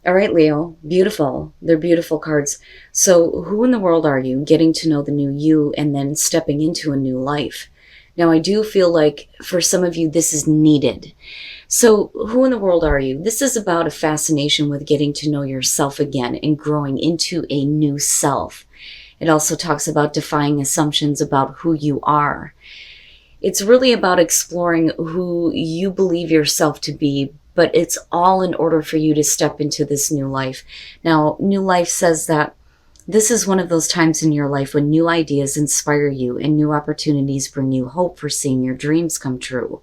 All right, Leo. Beautiful. They're beautiful cards. So, who in the world are you? Getting to know the new you and then stepping into a new life. Now, I do feel like for some of you, this is needed. So, who in the world are you? This is about a fascination with getting to know yourself again and growing into a new self. It also talks about defying assumptions about who you are. It's really about exploring who you believe yourself to be, but it's all in order for you to step into this new life. Now, new life says that this is one of those times in your life when new ideas inspire you and new opportunities bring you hope for seeing your dreams come true.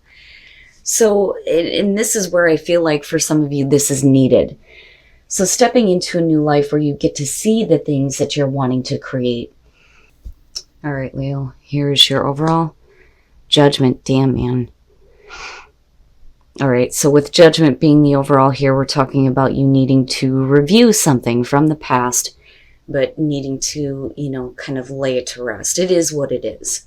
So, and this is where I feel like for some of you, this is needed. So, stepping into a new life where you get to see the things that you're wanting to create. All right, Leo, here's your overall Judgment. Damn, man. All right, so with Judgment being the overall here, we're talking about you needing to review something from the past, but needing to, kind of lay it to rest. It is what it is.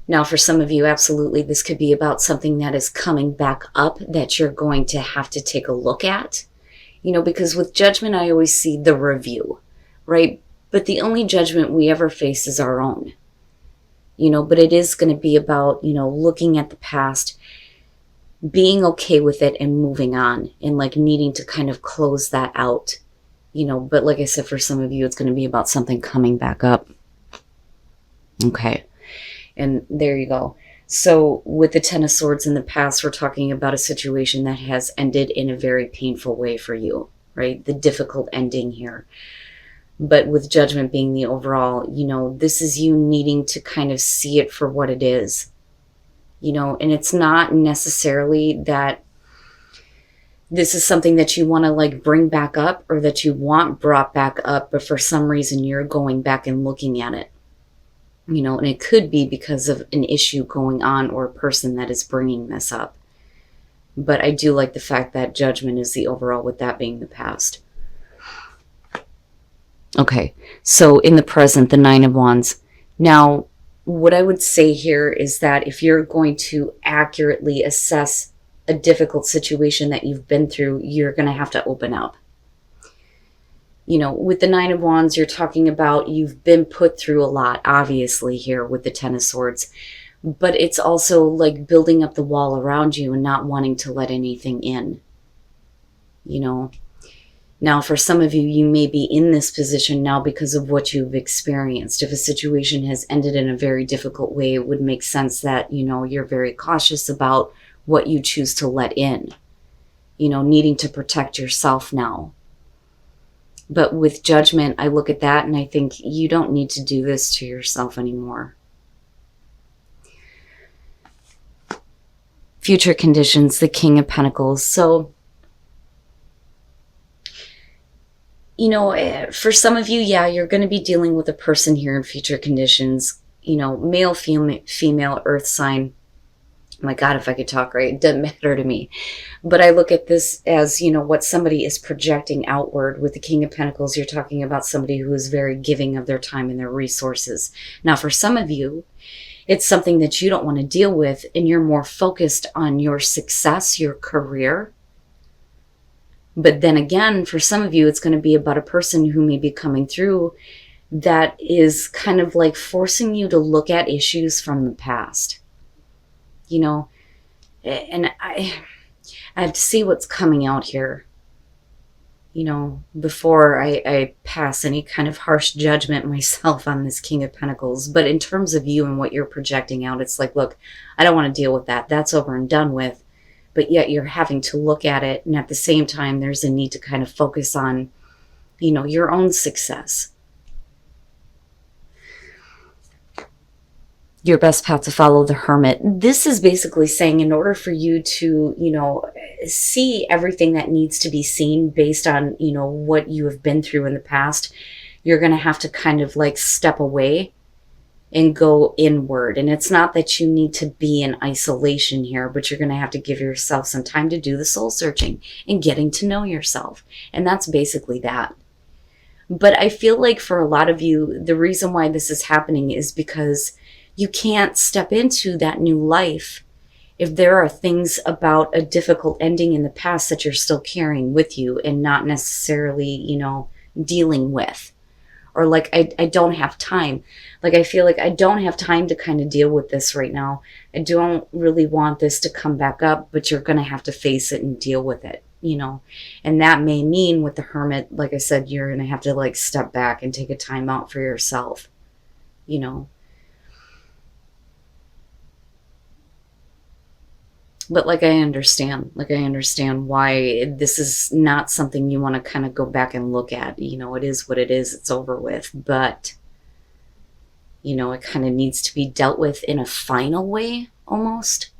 Now, for some of you, absolutely, this could be about something that is coming back up that you're going to have to take a look at. Because with Judgment, I always see the review, right? But the only judgment we ever face is our own. But it is going to be about, looking at the past, being okay with it and moving on and like needing to kind of close that out, but like I said, for some of you, it's going to be about something coming back up. Okay. And there you go. So with the Ten of Swords in the past, we're talking about a situation that has ended in a very painful way for you, right? The difficult ending here. But with Judgment being the overall, this is you needing to kind of see it for what it is. And it's not necessarily that this is something that you want to like bring back up or that you want brought back up, but for some reason you're going back and looking at it, and it could be because of an issue going on or a person that is bringing this up. But I do like the fact that Judgment is the overall with that being the past. Okay, so in the present, the Nine of Wands. Now, what I would say here is that if you're going to accurately assess a difficult situation that you've been through, you're going to have to open up. With the Nine of Wands, you're talking about you've been put through a lot, obviously, here with the Ten of Swords. But it's also like building up the wall around you and not wanting to let anything in. Now, for some of you, you may be in this position now because of what you've experienced. If a situation has ended in a very difficult way, it would make sense that, you're very cautious about what you choose to let in, needing to protect yourself now. But with Judgment, I look at that and I think you don't need to do this to yourself anymore. Future conditions, the King of Pentacles. So, for some of you, yeah, you're going to be dealing with a person here in future conditions, male, female, earth sign. Oh my God, if I could talk right, it doesn't matter to me. But I look at this as, what somebody is projecting outward. With the King of Pentacles, you're talking about somebody who is very giving of their time and their resources. Now, for some of you, it's something that you don't want to deal with and you're more focused on your success, your career. But then again, for some of you, it's going to be about a person who may be coming through that is kind of like forcing you to look at issues from the past. And I have to see what's coming out here, before I pass any kind of harsh judgment myself on this King of Pentacles. But in terms of you and what you're projecting out, it's like, look, I don't want to deal with that. That's over and done with. But yet you're having to look at it. And at the same time, there's a need to kind of focus on, your own success. Your best path to follow, the Hermit. This is basically saying in order for you to, see everything that needs to be seen based on, what you have been through in the past, you're going to have to kind of like step away and go inward. And it's not that you need to be in isolation here, but you're going to have to give yourself some time to do the soul searching and getting to know yourself. And that's basically that. But I feel like for a lot of you, the reason why this is happening is because you can't step into that new life if there are things about a difficult ending in the past that you're still carrying with you and not necessarily, dealing with. Or like, I don't have time. Like, I feel like I don't have time to kind of deal with this right now. I don't really want this to come back up, but you're going to have to face it and deal with it, And that may mean with the Hermit, like I said, you're going to have to like step back and take a time out for yourself, But like I understand why this is not something you want to kind of go back and look at. It is what it is. It's over with. But, it kind of needs to be dealt with in a final way, almost.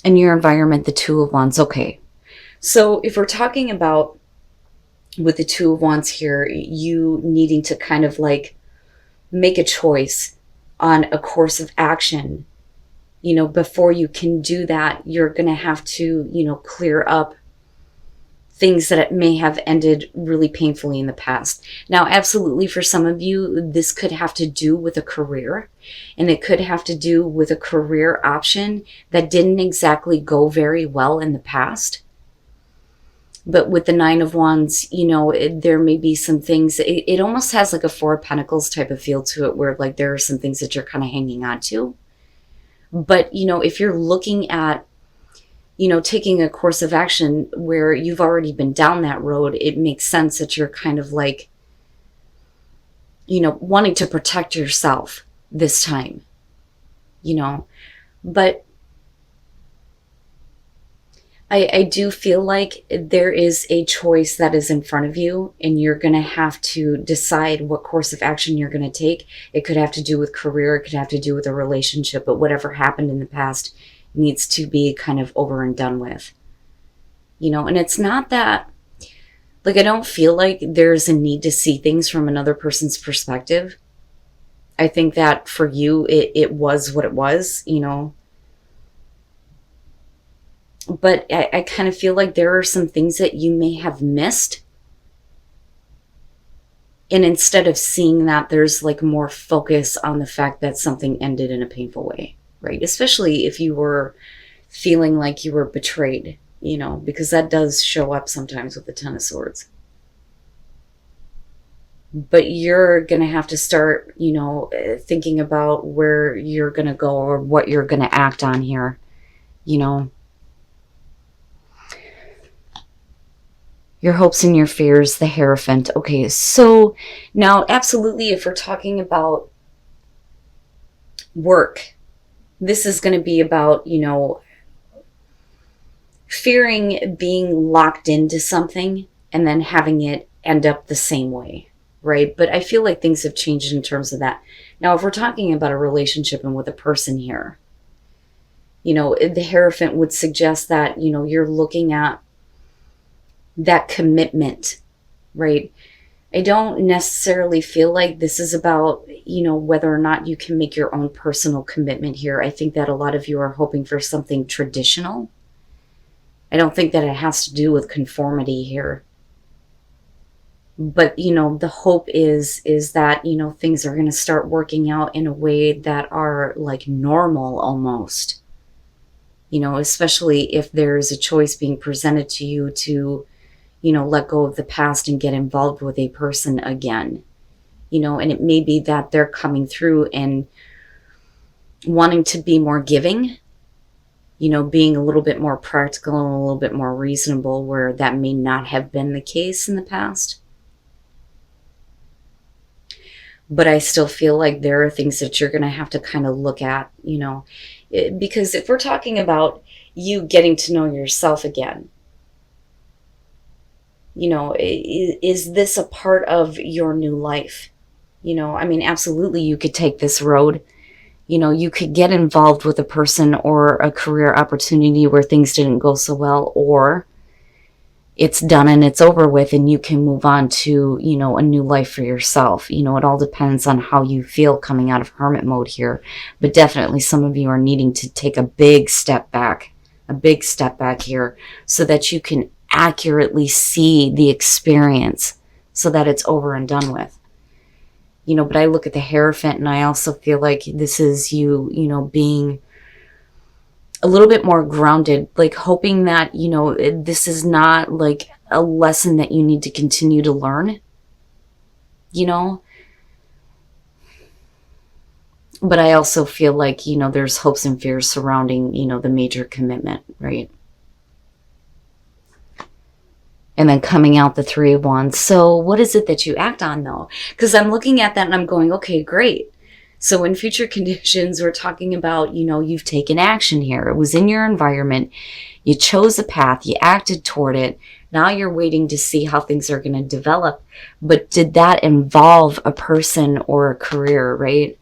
And your environment, the Two of Wands. Okay. So if we're talking about with the Two of Wands here, you needing to kind of like make a choice on a course of action, before you can do that, you're going to have to, clear up things that may have ended really painfully in the past. Now, absolutely, for some of you, this could have to do with a career, and it could have to do with a career option that didn't exactly go very well in the past. But with the Nine of Wands, there may be some things, it almost has like a Four of Pentacles type of feel to it, where like there are some things that you're kind of hanging on to. But, if you're looking at, taking a course of action where you've already been down that road, it makes sense that you're kind of like, wanting to protect yourself this time, But I do feel like there is a choice that is in front of you, and you're going to have to decide what course of action you're going to take. It could have to do with career. It could have to do with a relationship, but whatever happened in the past needs to be kind of over and done with, and it's not that, like, I don't feel like there's a need to see things from another person's perspective. I think that for you, it was what it was, But I kind of feel like there are some things that you may have missed. And instead of seeing that, there's like more focus on the fact that something ended in a painful way, right? Especially if you were feeling like you were betrayed, because that does show up sometimes with the Ten of Swords. But you're going to have to start, thinking about where you're going to go or what you're going to act on here, Your hopes and your fears, the Hierophant. Okay, so now absolutely, if we're talking about work, this is going to be about, fearing being locked into something and then having it end up the same way, right? But I feel like things have changed in terms of that. Now, if we're talking about a relationship and with a person here, the Hierophant would suggest that, you're looking at that commitment, right? I don't necessarily feel like this is about, whether or not you can make your own personal commitment here. I think that a lot of you are hoping for something traditional. I don't think that it has to do with conformity here. But, the hope is that, things are going to start working out in a way that are like normal almost. Especially if there's a choice being presented to you to, let go of the past and get involved with a person again, and it may be that they're coming through and wanting to be more giving, being a little bit more practical and a little bit more reasonable, where that may not have been the case in the past. But I still feel like there are things that you're going to have to kind of look at, because if we're talking about you getting to know yourself again, is this a part of your new life? Absolutely, you could take this road. You could get involved with a person or a career opportunity where things didn't go so well, or it's done and it's over with and you can move on to, a new life for yourself. It all depends on how you feel coming out of hermit mode here. But definitely some of you are needing to take a big step back here so that you can accurately see the experience so that it's over and done with. But I look at the Hierophant and I also feel like this is you, being a little bit more grounded, like hoping that, this is not like a lesson that you need to continue to learn, you know? But I also feel like, there's hopes and fears surrounding, the major commitment, right? And then coming out the Three of Wands. So what is it that you act on though? Because I'm looking at that and I'm going, okay, great. So in future conditions, we're talking about, you've taken action here. It was in your environment. You chose a path. You acted toward it. Now you're waiting to see how things are going to develop. But did that involve a person or a career, right?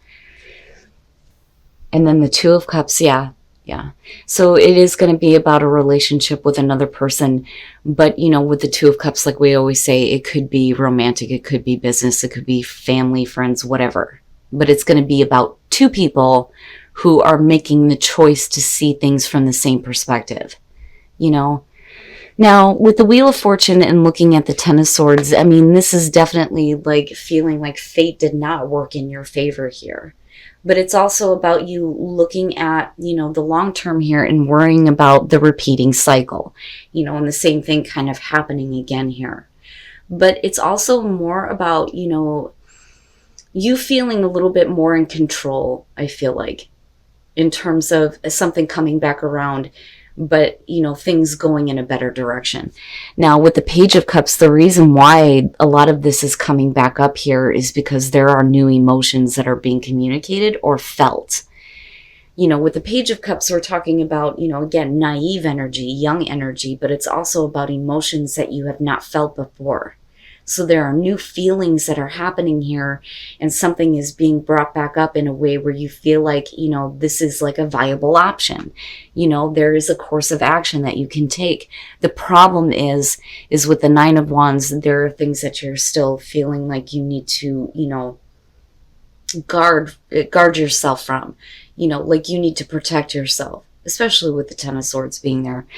And then the Two of Cups, yeah. So it is going to be about a relationship with another person. But, with the Two of Cups, like we always say, it could be romantic, it could be business, it could be family, friends, whatever. But it's going to be about two people who are making the choice to see things from the same perspective, Now, with the Wheel of Fortune and looking at the Ten of Swords, I mean, this is definitely like feeling like fate did not work in your favor here. But it's also about you looking at, the long term here and worrying about the repeating cycle, and the same thing kind of happening again here. But it's also more about, you feeling a little bit more in control, I feel like, in terms of something coming back around, but, things going in a better direction. Now, with the Page of Cups, the reason why a lot of this is coming back up here is because there are new emotions that are being communicated or felt. With the Page of Cups, we're talking about, again, naive energy, young energy, but it's also about emotions that you have not felt before. So there are new feelings that are happening here, and something is being brought back up in a way where you feel like, this is like a viable option. There is a course of action that you can take. The problem is with the Nine of Wands, there are things that you're still feeling like you need to, guard yourself from, like you need to protect yourself, especially with the Ten of Swords being there.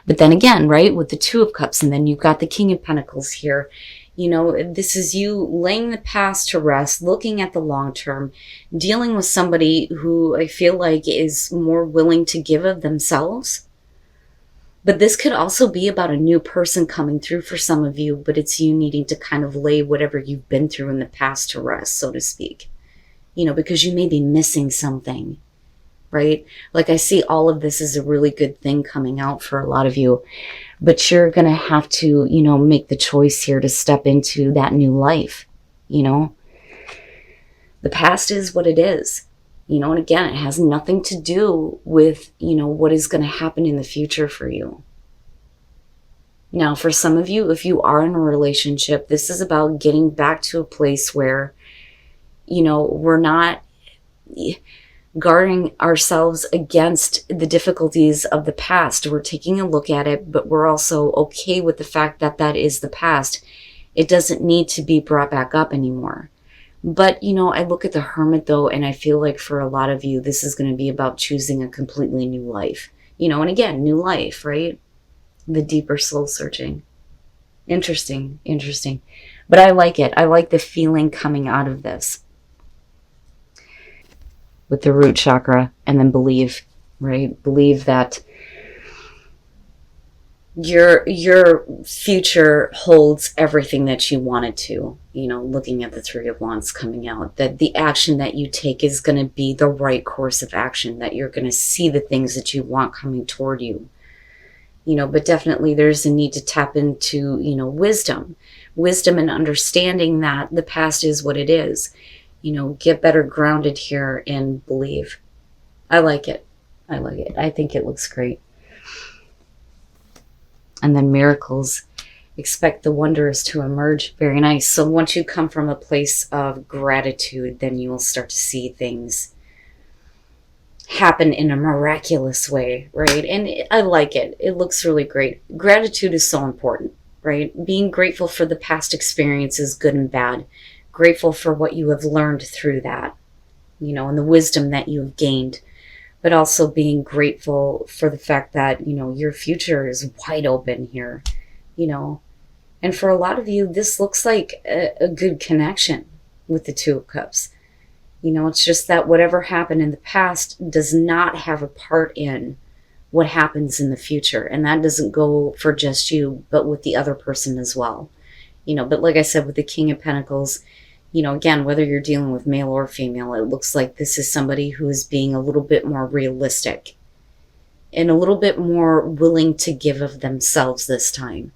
But then again, right, with the Two of Cups, and then you've got the King of Pentacles here. This is you laying the past to rest, looking at the long term, dealing with somebody who I feel like is more willing to give of themselves. But this could also be about a new person coming through for some of you, but it's you needing to kind of lay whatever you've been through in the past to rest, so to speak. Because you may be missing something, right? Like I see all of this as a really good thing coming out for a lot of you. But you're going to have to, make the choice here to step into that new life, The past is what it is, and again, it has nothing to do with, what is going to happen in the future for you. Now, for some of you, if you are in a relationship, this is about getting back to a place where, we're not guarding ourselves against the difficulties of the past. We're taking a look at it, but we're also okay with the fact that that is the past. It doesn't need to be brought back up anymore. But, I look at the Hermit though, and I feel like for a lot of you, this is going to be about choosing a completely new life. And again, new life, right? The deeper soul searching. Interesting. But I like it. I like the feeling coming out of this. With the root chakra, and then believe, right? Believe that your future holds everything that you want it to, looking at the Three of Wands coming out, that the action that you take is going to be the right course of action, that you're going to see the things that you want coming toward you, but definitely there's a need to tap into, wisdom and understanding that the past is what it is. Get better grounded here and believe. I like it. I think it looks great. And then miracles. Expect the wondrous to emerge. Very nice. So once you come from a place of gratitude, then you will start to see things happen in a miraculous way, right? And I like it. It looks really great. Gratitude is so important, right? Being grateful for the past experiences, good and bad. Grateful for what you have learned through that, and the wisdom that you have gained, but also being grateful for the fact that, your future is wide open here, and for a lot of you, this looks like a good connection, with the Two of Cups. It's just that whatever happened in the past does not have a part in what happens in the future. And that doesn't go for just you, but with the other person as well. But like I said, with the King of Pentacles, again, whether you're dealing with male or female, it looks like this is somebody who is being a little bit more realistic and a little bit more willing to give of themselves this time.